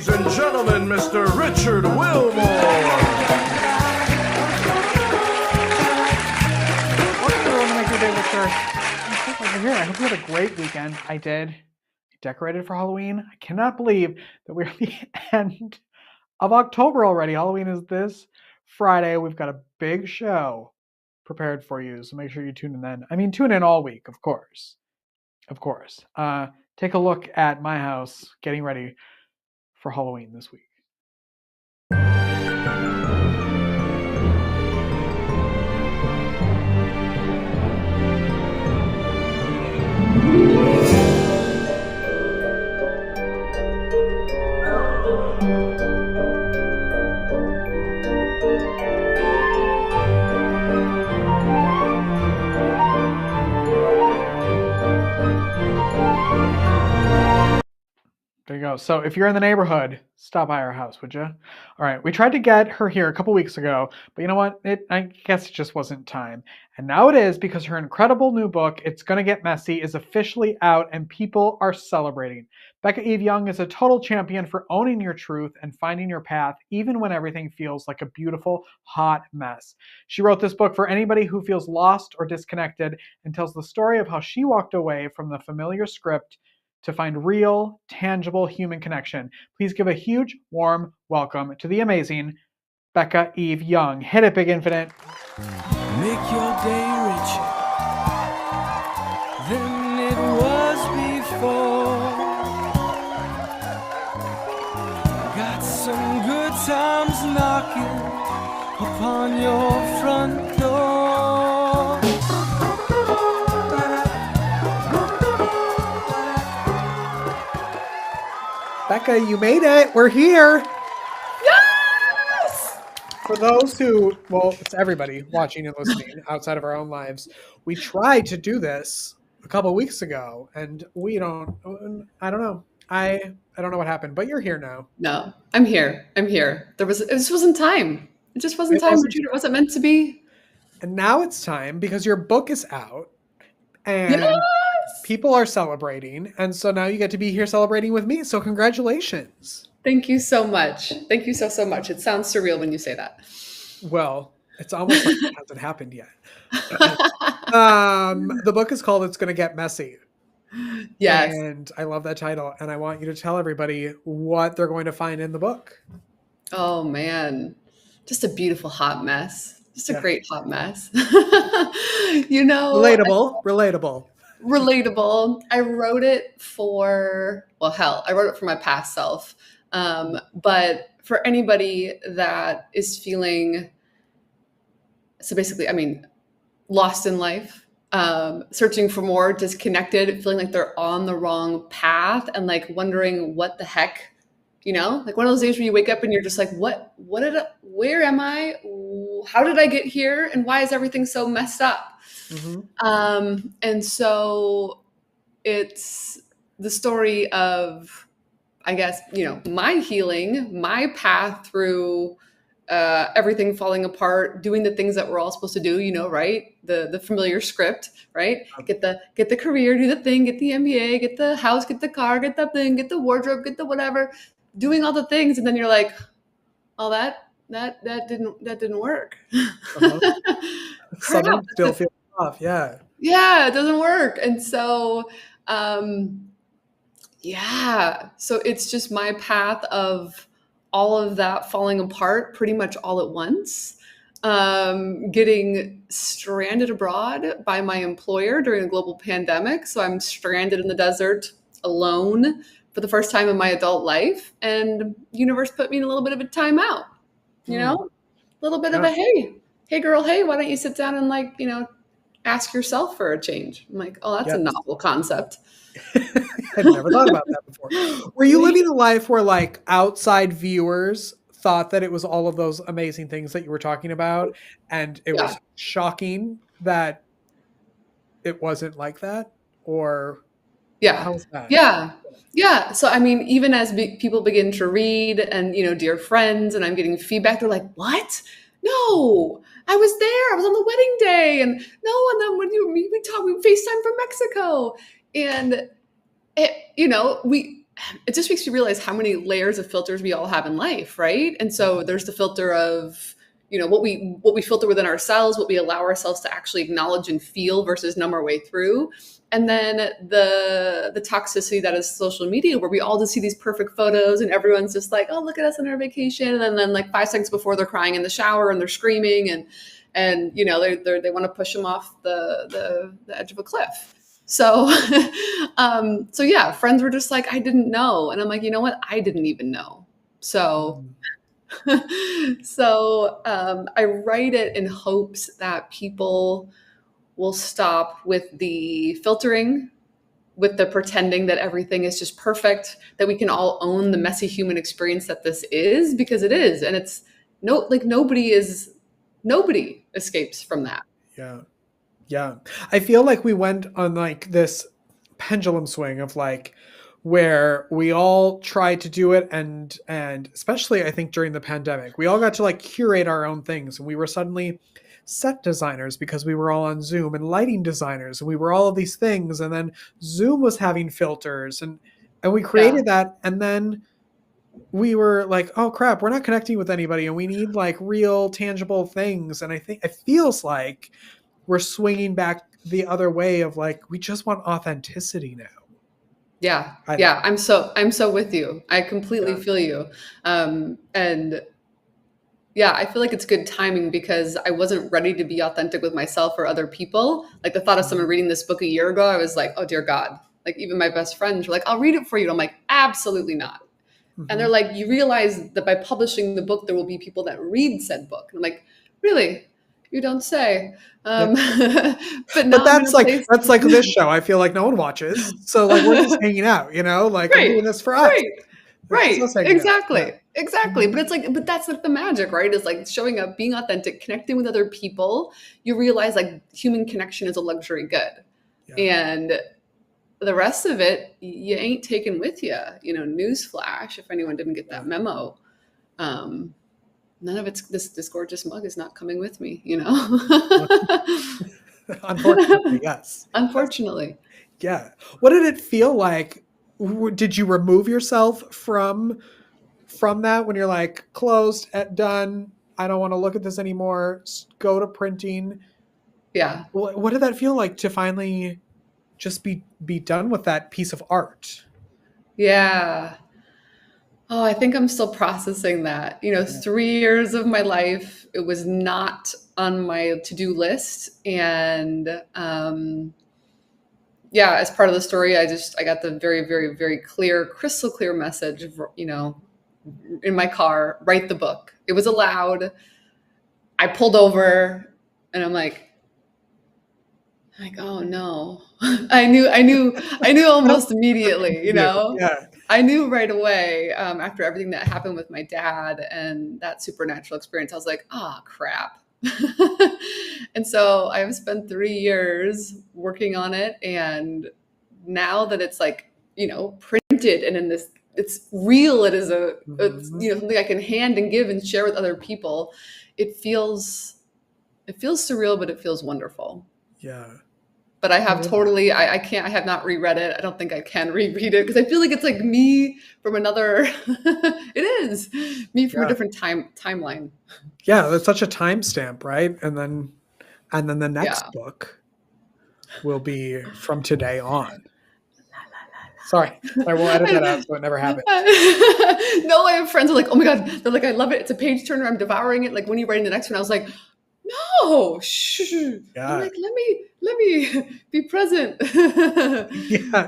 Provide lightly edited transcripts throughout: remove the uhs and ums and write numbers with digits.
Ladies and gentlemen, Mr. Richard Wilmore. Welcome to Make Your Day with Her. Over here. I hope you had a great weekend. I did. I decorated for Halloween. I cannot believe that we're at the end of October already. Halloween is this Friday. We've got a big show prepared for you, so make sure you tune in then. I mean, tune in all week, of course. Of course. Take a look at my house getting ready for Halloween this week. There you go. So if you're in the neighborhood, stop by our house, would you? All right. We tried to get her here a couple weeks ago, but you know what? I guess it just wasn't time. And now it is, because her incredible new book, It's Gonna Get Messy, is officially out and people are celebrating. Becca Eve Young is a total champion for owning your truth and finding your path, even when everything feels like a beautiful, hot mess. She wrote this book for anybody who feels lost or disconnected, and tells the story of how she walked away from the familiar script to find real, tangible human connection. Please give a huge, warm welcome to the amazing Becca Eve Young. Hit it, Big Infinite. Make your day richer than it was before. Got some good times knocking upon your front door. Becca, you made it. We're here. Yes! For those who, well, it's everybody watching and listening outside of our own lives, we tried to do this a couple of weeks ago, and I don't know. I don't know what happened, but you're here now. No, I'm here. It just wasn't time. It just wasn't time, Richard. It wasn't meant to be. And now it's time, because your book is out and Yes! people are celebrating. And so now you get to be here celebrating with me. So congratulations. Thank you so much. Thank you so much. It sounds surreal when you say that. Well, it's almost like it hasn't happened yet. The book is called It's Gonna Get Messy. Yes. And I love that title. And I want you to tell everybody what they're going to find in the book. Oh, man. Just a beautiful hot mess. Just a great hot mess. Relatable. Relatable. I wrote it for my past self. But for anybody that is feeling, so basically, lost in life, searching for more, disconnected, feeling like they're on the wrong path, and like wondering what the heck, like one of those days where you wake up and you're just like, where am I? How did I get here? And why is everything so messed up? Mm-hmm. And so it's the story of, I guess, my healing, my path through everything falling apart, doing the things that we're all supposed to do, right? The familiar script, right? Get the career, do the thing, get the MBA, get the house, get the car, get the thing, get the wardrobe, get the whatever, doing all the things, and then you're like, oh, that didn't work. Something still feels off, yeah. Yeah, it doesn't work. And so so it's just my path of all of that falling apart pretty much all at once. Getting stranded abroad by my employer during a global pandemic. So I'm stranded in the desert alone for the first time in my adult life. And universe put me in a little bit of a timeout, a little bit of a, hey girl, hey, why don't you sit down and ask yourself for a change? I'm like, oh, that's a novel concept. I'd never thought about that before. Were you living a life where outside viewers thought that it was all of those amazing things that you were talking about, and it was shocking that it wasn't like that? Or how was that? Yeah. So, even as people begin to read and, dear friends, and I'm getting feedback, they're like, what? No, I was there. I was on the wedding day. And then when we talked, we FaceTime from Mexico. And, it just makes you realize how many layers of filters we all have in life, right? And so there's the filter of, what we filter within ourselves, what we allow ourselves to actually acknowledge and feel versus numb our way through. And then the toxicity that is social media, where we all just see these perfect photos and everyone's just like, oh, look at us on our vacation. And then like 5 seconds before, they're crying in the shower and they're screaming and they want to push them off the edge of a cliff. So, so yeah, friends were just like, I didn't know. And I'm like, you know what? I didn't even know. So, I write it in hopes that people will stop with the filtering, with the pretending that everything is just perfect, that we can all own the messy human experience that this is, because it is. And it's nobody escapes from that. Yeah. Yeah. I feel like we went on like this pendulum swing of like where we all tried to do it and especially I think during the pandemic, we all got to like curate our own things, and we were suddenly set designers because we were all on Zoom, and lighting designers, and we were all of these things, and then Zoom was having filters and we created that, and then we were like, oh crap, we're not connecting with anybody, and we need like real tangible things. And I think it feels like we're swinging back the other way of like, we just want authenticity now. Yeah. I'm so with you. I completely feel you. And yeah, I feel like it's good timing because I wasn't ready to be authentic with myself or other people. Like the thought of someone reading this book a year ago, I was like, oh dear God. Like even my best friends were like, I'll read it for you. And I'm like, absolutely not. Mm-hmm. And they're like, you realize that by publishing the book, there will be people that read said book. And I'm like, really? You don't say. But that's like this show. I feel like no one watches. So like we're just hanging out, like I'm doing this for us. Right. Exactly. Exactly. But that's like the magic, right? Is like showing up, being authentic, connecting with other people. You realize like human connection is a luxury good. Yeah. And the rest of it, you ain't taking with you, newsflash, if anyone didn't get that memo. None of it's this gorgeous mug is not coming with me, Unfortunately, yes. Unfortunately. Yeah. What did it feel like? Did you remove yourself from that when you're like closed, done? I don't want to look at this anymore. Go to printing. Yeah. What did that feel like to finally just be done with that piece of art? Yeah. Oh, I think I'm still processing that. 3 years of my life, it was not on my to-do list. And as part of the story, I got the very, very, very clear, crystal clear message, in my car, write the book. It was allowed. I pulled over and I'm like, oh no. I knew almost immediately, Yeah. I knew right away after everything that happened with my dad and that supernatural experience. I was like, crap. And so I've spent 3 years working on it. And now that it's like, printed and in this, it's real. It is it's, something I can hand and give and share with other people. It feels surreal, but it feels wonderful. Yeah. But I have I have not reread it. I don't think I can reread it because I feel like it's like me from another, it is me from a different timeline. Yeah. That's such a timestamp, right? And then the next book will be from today on. Sorry, I will edit that out so it never happens. No, I have friends who are like, oh my God, they're like, I love it. It's a page turner. I'm devouring it. Like when you're writing the next one, I was like, no, shh. Yeah. I'm like, let me be present.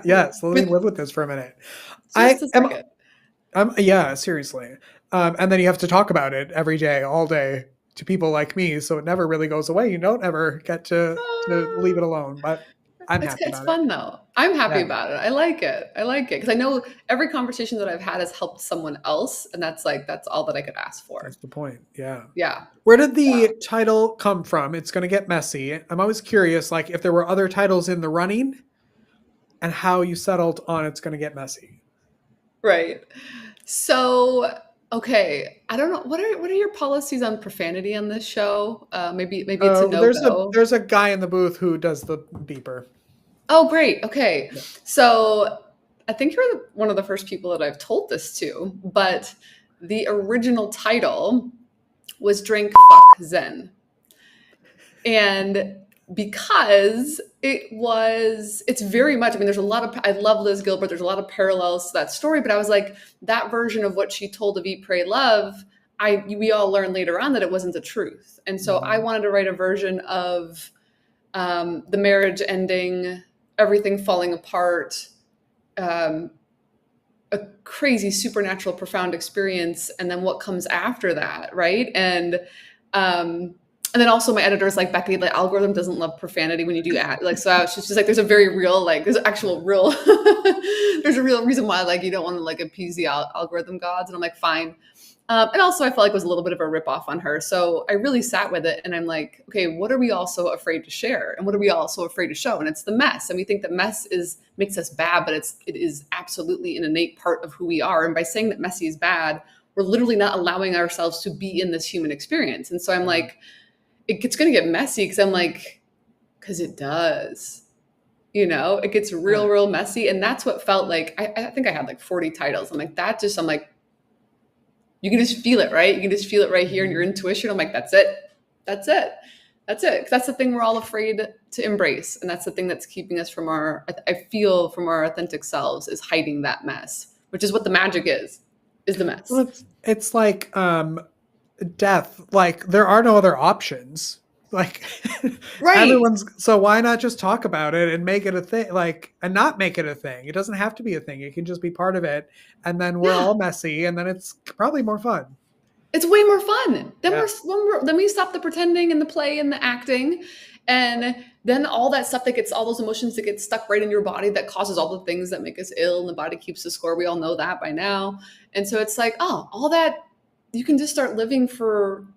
Yes. Let me live with this for a minute. Seriously. And then you have to talk about it every day, all day to people like me. So it never really goes away. You don't ever get to leave it alone, but I'm happy about it. It's fun though. I'm happy about it. I like it because I know every conversation that I've had has helped someone else. And that's all that I could ask for. That's the point. Yeah. Yeah. Where did the title come from? It's going to get messy. I'm always curious, like if there were other titles in the running and how you settled on It's Going to Get Messy. Right. So, okay. I don't know. What are your policies on profanity on this show? Maybe it's a no-go. There's a guy in the booth who does the beeper. Oh, great. Okay. Yeah. So I think you're one of the first people that I've told this to, but the original title was Drink Fuck Zen. And because it's very much, I mean, there's a lot of, I love Liz Gilbert, there's a lot of parallels to that story, but I was like, that version of what she told of Eat, Pray, Love, we all learned later on that it wasn't the truth. And so I wanted to write a version of the marriage ending, everything falling apart, a crazy supernatural profound experience, and then what comes after that, right? And then also my editor's like, Becca, the algorithm doesn't love profanity when you do ad. Like, so she's just like, there's a very real, like, there's actual real, there's a real reason why, like, you don't want to like appease the algorithm gods. And I'm like, fine. And also I felt like it was a little bit of a ripoff on her. So I really sat with it and I'm like, okay, what are we all so afraid to share? And what are we all so afraid to show? And it's the mess. And we think that mess makes us bad, but it is absolutely an innate part of who we are. And by saying that messy is bad, we're literally not allowing ourselves to be in this human experience. And so I'm like, it's going to get messy because I'm like, because it does, it gets real messy. And that's what felt like, I think I had like 40 titles. I'm like, I'm like, you can just feel it, right? You can just feel it right here in your intuition. I'm like, that's it. That's it. That's it. 'Cause that's the thing we're all afraid to embrace. And that's the thing that's keeping us from I feel from our authentic selves is hiding that mess, which is what the magic is the mess. Well, it's like, death. Like there are no other options. Like right. So why not just talk about it and make it a thing, and not make it a thing? It doesn't have to be a thing. It can just be part of it. And then we're all messy and then it's probably more fun. It's way more fun. Then we stop the pretending and the play and the acting. And then all that stuff all those emotions that get stuck right in your body that causes all the things that make us ill, and the body keeps the score. We all know that by now. And so it's like, all that, you can just start living for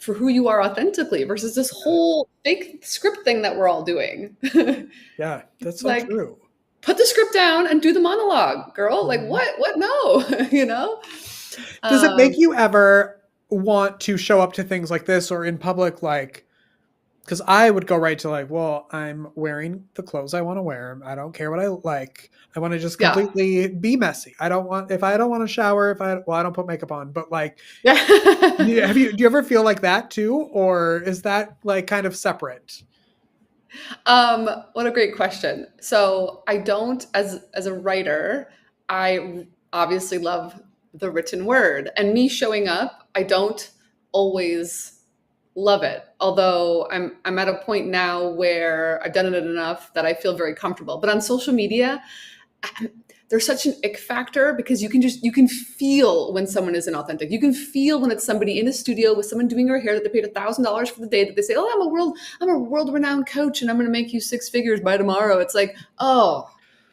who you are authentically versus this whole fake script thing that we're all doing. Yeah, that's so true. Put the script down and do the monologue, girl. Like what? No, Does it make you ever want to show up to things like this or in public? Like, because I would go right to like, well, I'm wearing the clothes I want to wear. I don't care what I like. I want to just completely be messy. If I don't want to shower, I don't put makeup on, but like, do you ever feel like that too? Or is that like kind of separate? What a great question. So I don't, as a writer, I obviously love the written word, and me showing up, I don't always love it. Although I'm at a point now where I've done it enough that I feel very comfortable. But on social media, there's such an ick factor because you can feel when someone is inauthentic. You can feel when it's somebody in a studio with someone doing her hair that they paid $1,000 for the day, that they say, oh, I'm a world renowned coach and I'm going to make you 6 figures by tomorrow. It's like, oh,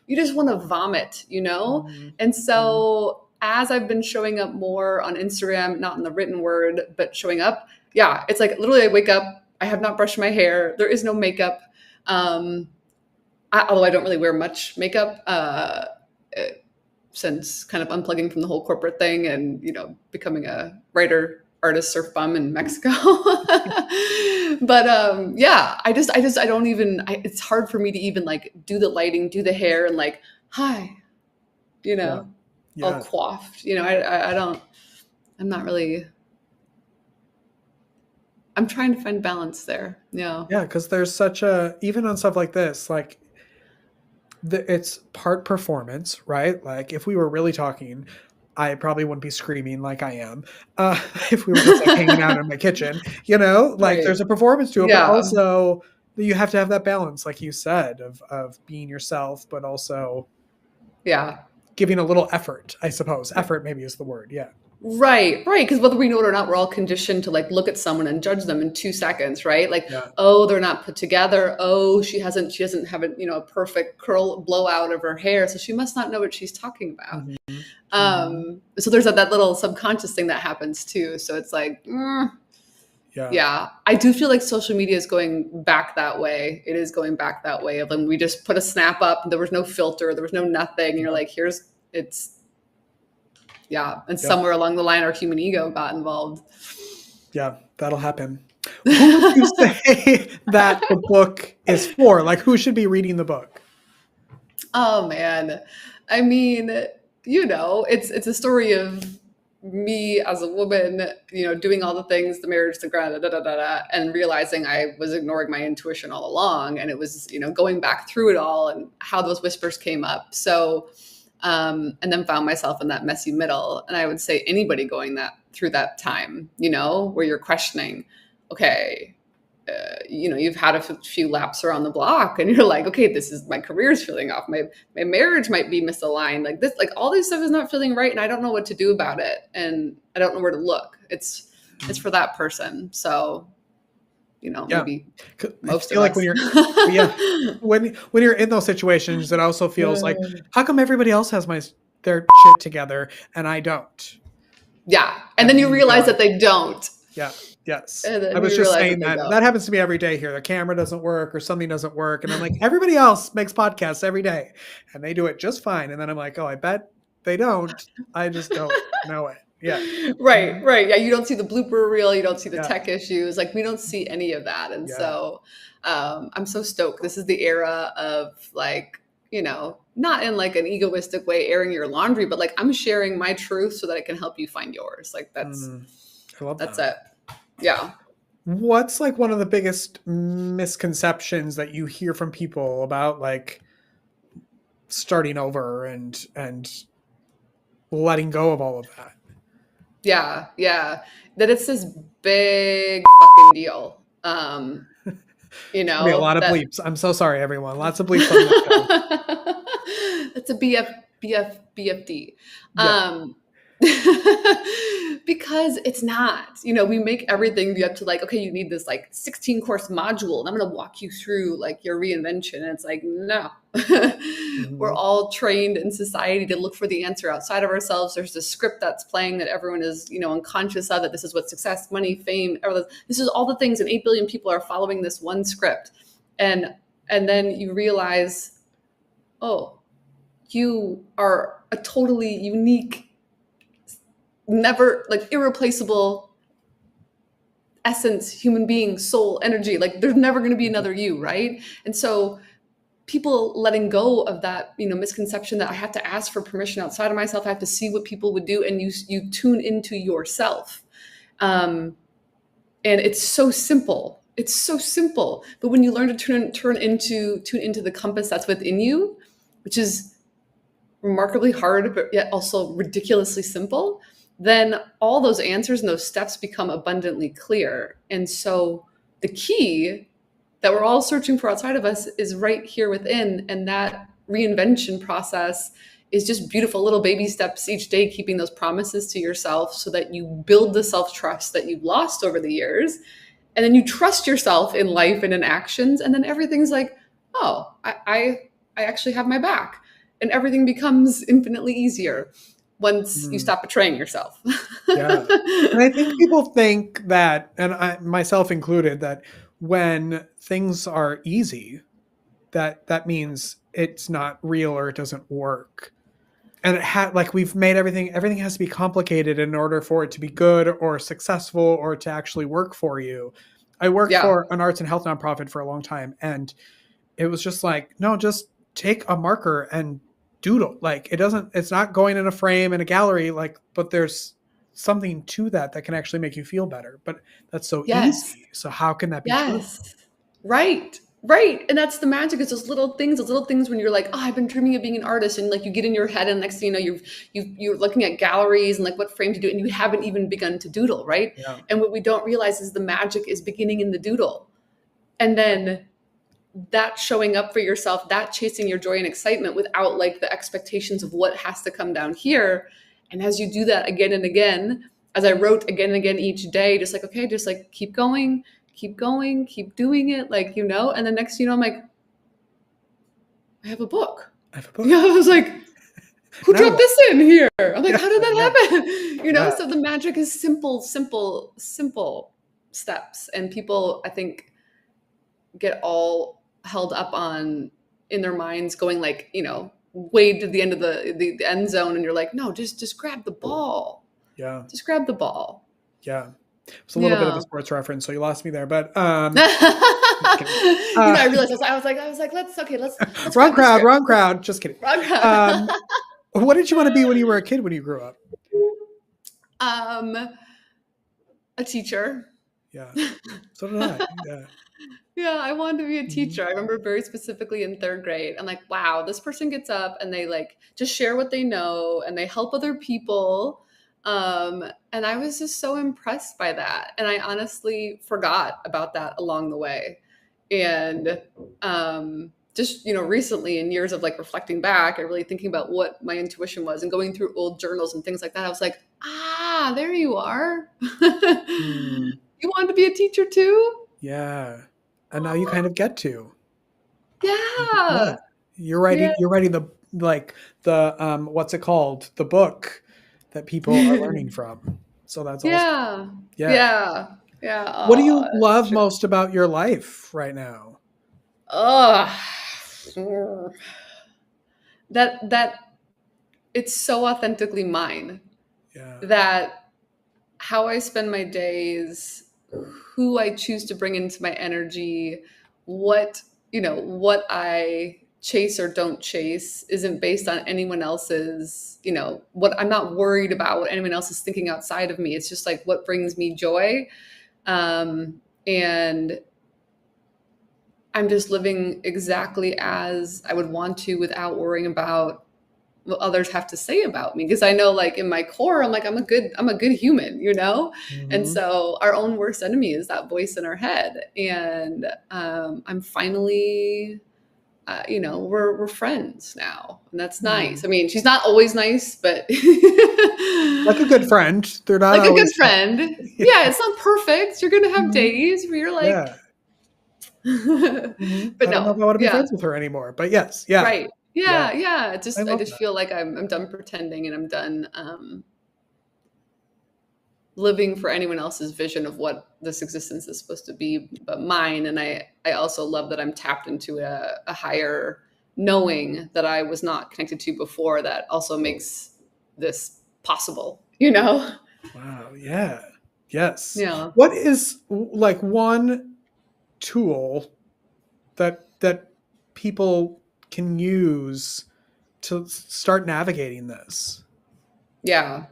you just want to vomit, Mm-hmm. And so as I've been showing up more on Instagram, not in the written word, but showing up, yeah, it's like literally I wake up, I have not brushed my hair. There is no makeup. Although I don't really wear much makeup since kind of unplugging from the whole corporate thing and, becoming a writer, artist, surf bum in Mexico. But I don't even, it's hard for me to even like do the lighting, do the hair and like, hi, all coiffed. I'm not really... I'm trying to find balance there. Yeah. Yeah. Cause there's even on stuff like this, like it's part performance, right? Like if we were really talking, I probably wouldn't be screaming like I am. If we were just like hanging out in my kitchen, like there's a performance to it, but also you have to have that balance, like you said, of being yourself, but also giving a little effort, I suppose. Effort maybe is the word. Yeah. Right. Because whether we know it or not, we're all conditioned to like look at someone and judge them in 2 seconds, right? Like, oh, they're not put together. Oh, she doesn't have a perfect curl blowout of her hair, so she must not know what she's talking about. Mm-hmm. So there's that little subconscious thing that happens too. So it's like, yeah. I do feel like social media is going back that way. It is going back that way of when we just put a snap up, there was no filter, there was no nothing, and you're like, and somewhere along the line, our human ego got involved. Yeah, that'll happen. Who would you say that the book is for? Like, who should be reading the book? Oh, man. I mean, it's a story of me as a woman, doing all the things, the marriage, the da da da da, and realizing I was ignoring my intuition all along, and it was, going back through it all and how those whispers came up. So, and then found myself in that messy middle. And I would say anybody going through that time, where you're questioning, okay, you've had a few laps around the block and you're like, okay, this is my career's feeling off. My marriage might be misaligned. Like this, like all this stuff is not feeling right. And I don't know what to do about it. And I don't know where to look. It's for that person. So, maybe most I feel of like us. when you're, when you're in those situations, it also feels like, how come everybody else has their shit together and I don't? Yeah. And then you realize that they don't. Yeah. Yes. And then I was you just realize saying that they that don't. happens to me every day here. The camera doesn't work or something doesn't work. And I'm like, everybody else makes podcasts every day and they do it just fine. And then I'm like, oh, I bet they don't. I just don't know it. Yeah. Right. Yeah. You don't see the blooper reel. You don't see the Yeah. tech issues. Like we don't see any of that. And Yeah. so I'm so stoked. This is the era of like, not in like an egoistic way, airing your laundry, but like I'm sharing my truth so that I can help you find yours. Like I love that's that. it. Yeah. What's like one of the biggest misconceptions that you hear from people about like starting over and letting go of all of that? Yeah. That it's this big fucking deal. Be a lot of bleeps. I'm so sorry, everyone. Lots of bleeps on this show. That's a BFD. Yeah. Because it's not, we make everything be up to like, okay, you need this like 16 course module and I'm going to walk you through like your reinvention. And it's like, no, we're all trained in society to look for the answer outside of ourselves. There's this script that's playing that everyone is, unconscious of, that this is what success, money, fame, this is all the things. And 8 billion people are following this one script. And then you realize, oh, you are a totally unique, never like irreplaceable essence, human being, soul, energy. Like there's never going to be another you, right? And so people letting go of that, misconception that I have to ask for permission outside of myself, I have to see what people would do, and you tune into yourself. And it's so simple. It's so simple. But when you learn to tune into the compass that's within you, which is remarkably hard, but yet also ridiculously simple, then all those answers and those steps become abundantly clear. And so the key that we're all searching for outside of us is right here within. And that reinvention process is just beautiful little baby steps each day, keeping those promises to yourself so that you build the self-trust that you've lost over the years. And then you trust yourself in life and in actions. And then everything's like, oh, I actually have my back. And everything becomes infinitely easier once you stop betraying yourself. Yeah. And I think people think that, and I myself included, that when things are easy, that means it's not real or it doesn't work. And like we've made everything has to be complicated in order for it to be good or successful or to actually work for you. I worked for an arts and health nonprofit for a long time, and it was just like, no, just take a marker and doodle. Like it's not going in a frame in a gallery, like, but there's something to that can actually make you feel better. But that's so easy. So how can that be true? Right. And that's the magic, is those little things when you're like, oh, I've been dreaming of being an artist, and like you get in your head and next thing you know, you're looking at galleries and like what frame to do, and you haven't even begun to doodle, right? Yeah. And what we don't realize is the magic is beginning in the doodle. And then that showing up for yourself, that chasing your joy and excitement without like the expectations of what has to come down here. And as you do that again and again, as I wrote again and again each day, just like, okay, just like keep going, keep doing it. Like, and the next, I'm like, I have a book. I was like, who dropped this in here? I'm like, how did that happen? So the magic is simple steps. And people, I think, get all held up on in their minds going like, way to the end of the end zone. And you're like, no, just grab the ball. Yeah. Just grab the ball. Yeah. It's a little bit of a Yeah. sports reference, so you lost me there. But I realized I was like, let's wrong grab the crowd, script. wrong crowd. Just kidding. Wrong crowd. What did you want to be when you were a kid? When you grew up? A teacher. Yeah. So did I. Yeah. Yeah, I wanted to be a Mhm. teacher. I remember very specifically in third grade. I'm like, wow, this person gets up and they like just share what they know and they help other people. And I was just so impressed by that. And I honestly forgot about that along the way. And just, recently in years of like reflecting back and really thinking about what my intuition was and going through old journals and things like that, I was like, there you are. Mm, You wanted to be a teacher too? yeah. And now you kind of get to. Yeah. Yeah. You're Yeah. writing the what's it called? The book that people are learning from. So that's awesome. Yeah. Yeah. Yeah. Yeah. What do you Oh, love most about your life right now? that it's so authentically mine Yeah. that how I spend my days, who I choose to bring into my energy, what I chase or don't chase isn't based on anyone else's, what I'm not worried about what anyone else is thinking outside of me. It's just like what brings me joy. And I'm just living exactly as I would want to without worrying about what others have to say about me, because I know like in my core I'm like I'm a good human. And Mhm. so our own worst enemy is that voice in our head. And I'm finally we're friends now, and that's nice. Mm. I mean, she's not always nice, but Like a good friend. They're not like a good always friend. Yeah. Yeah, it's not perfect. You're gonna have Mhm. days where you're like Yeah. Mhm. but I don't know no, if I want to be yeah. friends with her anymore, but yes. Yeah. Right. Yeah. Yeah, yeah. I I love just that. feel like I'm done pretending, and I'm done living for anyone else's vision of what this existence is supposed to be but mine. And I also love that I'm tapped into a higher knowing that I was not connected to before, that also makes this possible, Wow. Yeah. Yes. Yeah. What is like one tool that people can use to start navigating this? Yeah.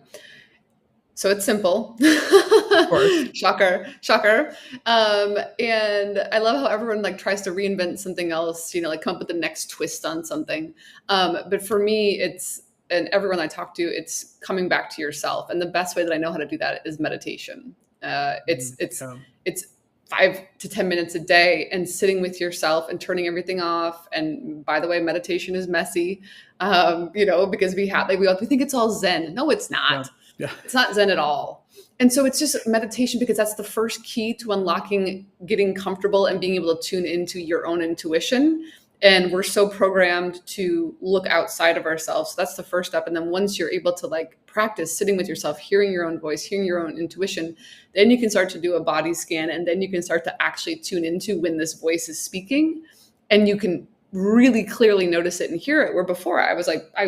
So it's simple. Of course. Shocker, shocker. And I love how everyone like tries to reinvent something else, like come up with the next twist on something. But for me, and everyone I talk to, it's coming back to yourself. And the best way that I know how to do that is meditation. Yeah. It's 5 to 10 minutes a day and sitting with yourself and turning everything off. And by the way, meditation is messy, because we think it's all Zen. No, it's Yeah. not. Yeah. It's not Zen at all. And so it's just meditation, because that's the first key to unlocking, getting comfortable and being able to tune into your own intuition. And we're so programmed to look outside of ourselves. So that's the first step. And then once you're able to like practice sitting with yourself, hearing your own voice, hearing your own intuition, then you can start to do a body scan. And then you can start to actually tune into when this voice is speaking. And you can really clearly notice it and hear it. Where before I was I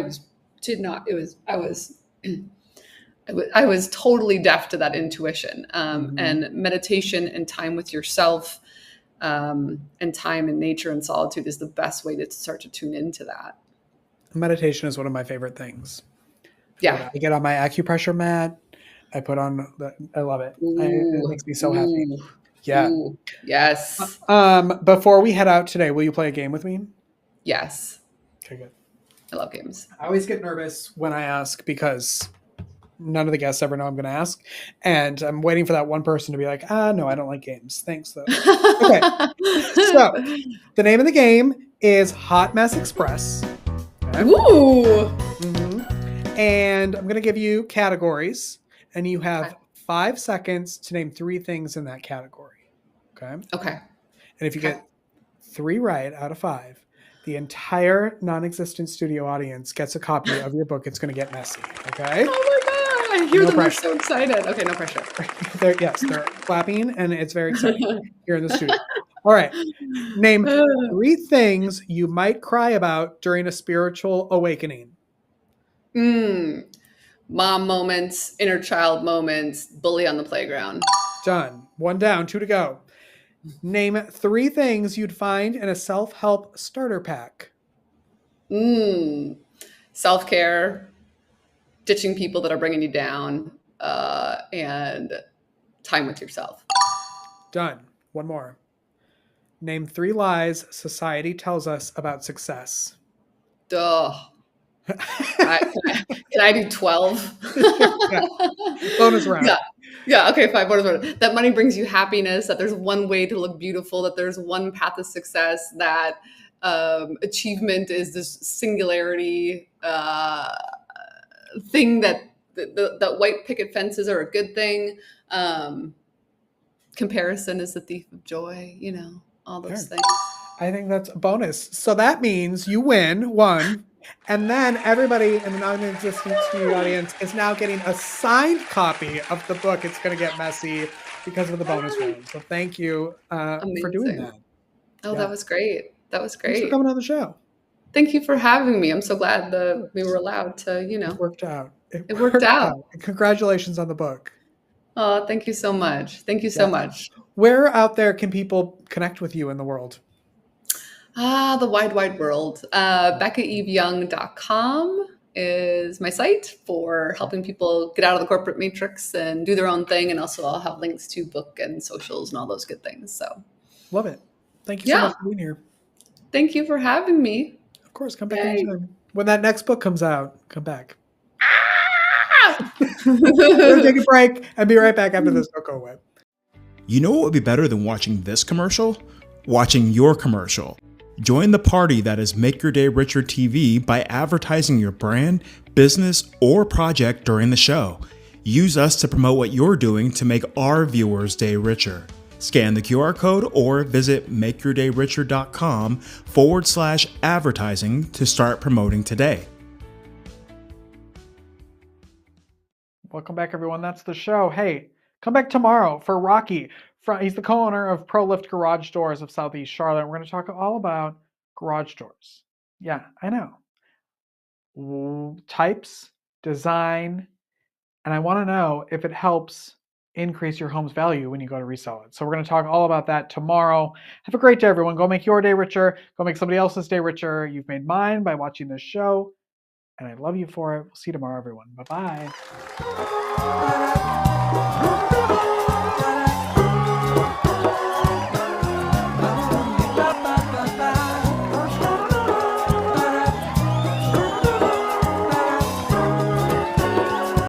was totally deaf to that intuition. Mhm. And meditation and time with yourself, and time in nature and solitude is the best way to start to tune into that. Meditation is one of my favorite things. Yeah. I get on my acupressure mat. I put on I love it. It Ooh, makes me so happy. ooh, Yeah. ooh. Yes. Before we head out today, will you play a game with me? Yes. Okay, good. I love games. I always get nervous when I ask because none of the guests ever know I'm going to ask. And I'm waiting for that one person to be like, no, I don't like games. Thanks, though. Okay. So the name of the game is Hot Mess Express. Okay. Ooh. Mhm. And I'm going to give you categories, and you have 5 seconds to name 3 things in that category. Okay. Okay. And if you Okay. get 3 right out of 5, the entire non-existent studio audience gets a copy of your book. It's going to get messy. Okay. Oh my God. I hear No them. pressure. They're so excited. Okay. No pressure. They're clapping, and it's very exciting here in the studio. All right. Name 3 things you might cry about during a spiritual awakening. mom moments, inner child moments, bully on the playground. Done. 1 down, 2 to go. Name 3 things you'd find in a self-help starter pack. Self-care, ditching people that are bringing you down, and time with yourself. Done. 1 more. Name 3 lies society tells us about success. Duh. Can I do 12? Yeah. Bonus round. Yeah. Yeah. Okay, fine. Bonus round. That money brings you happiness, that there's one way to look beautiful, that there's one path to success, that achievement is this singularity thing, that that white picket fences are a good thing. Comparison is the thief of joy, all those things. I think that's a bonus. So that means you win 1. And then everybody in the non-existent studio audience is now getting a signed copy of the book. It's going to get messy because of the bonus round. So thank you for doing that. Oh, yeah. That was great. Thanks for coming on the show. Thank you for having me. I'm so glad that we were allowed to, It worked out. It worked out. And congratulations on the book. Oh, thank you so much. Thank you so much. Where out there can people connect with you in the world? The wide, wide world. BeccaEveYoung.com is my site for helping people get out of the corporate matrix and do their own thing. And also I'll have links to book and socials and all those good things. So love it. Thank you so much for being here. Thank you for having me. Of course, come back anytime. When that next book comes out, come back. We're gonna take a break and be right back after this. Don't go away. You know what would be better than watching this commercial? Watching your commercial. Join the party that is Make Your Day Richer TV by advertising your brand, business, or project during the show. Use us to promote what you're doing to make our viewers' day richer. Scan the QR code or visit makeyourdayricher.com/advertising to start promoting today. Welcome back, everyone. That's the show. Hey, come back tomorrow for Rocky. He's the co-owner of Pro Lift Garage Doors of Southeast Charlotte. We're going to talk all about garage doors. Yeah, I know. Types, design, and I want to know if it helps increase your home's value when you go to resell it. So we're going to talk all about that tomorrow. Have a great day, everyone. Go make your day richer. Go make somebody else's day richer. You've made mine by watching this show, and I love you for it. We'll see you tomorrow, everyone. Bye-bye.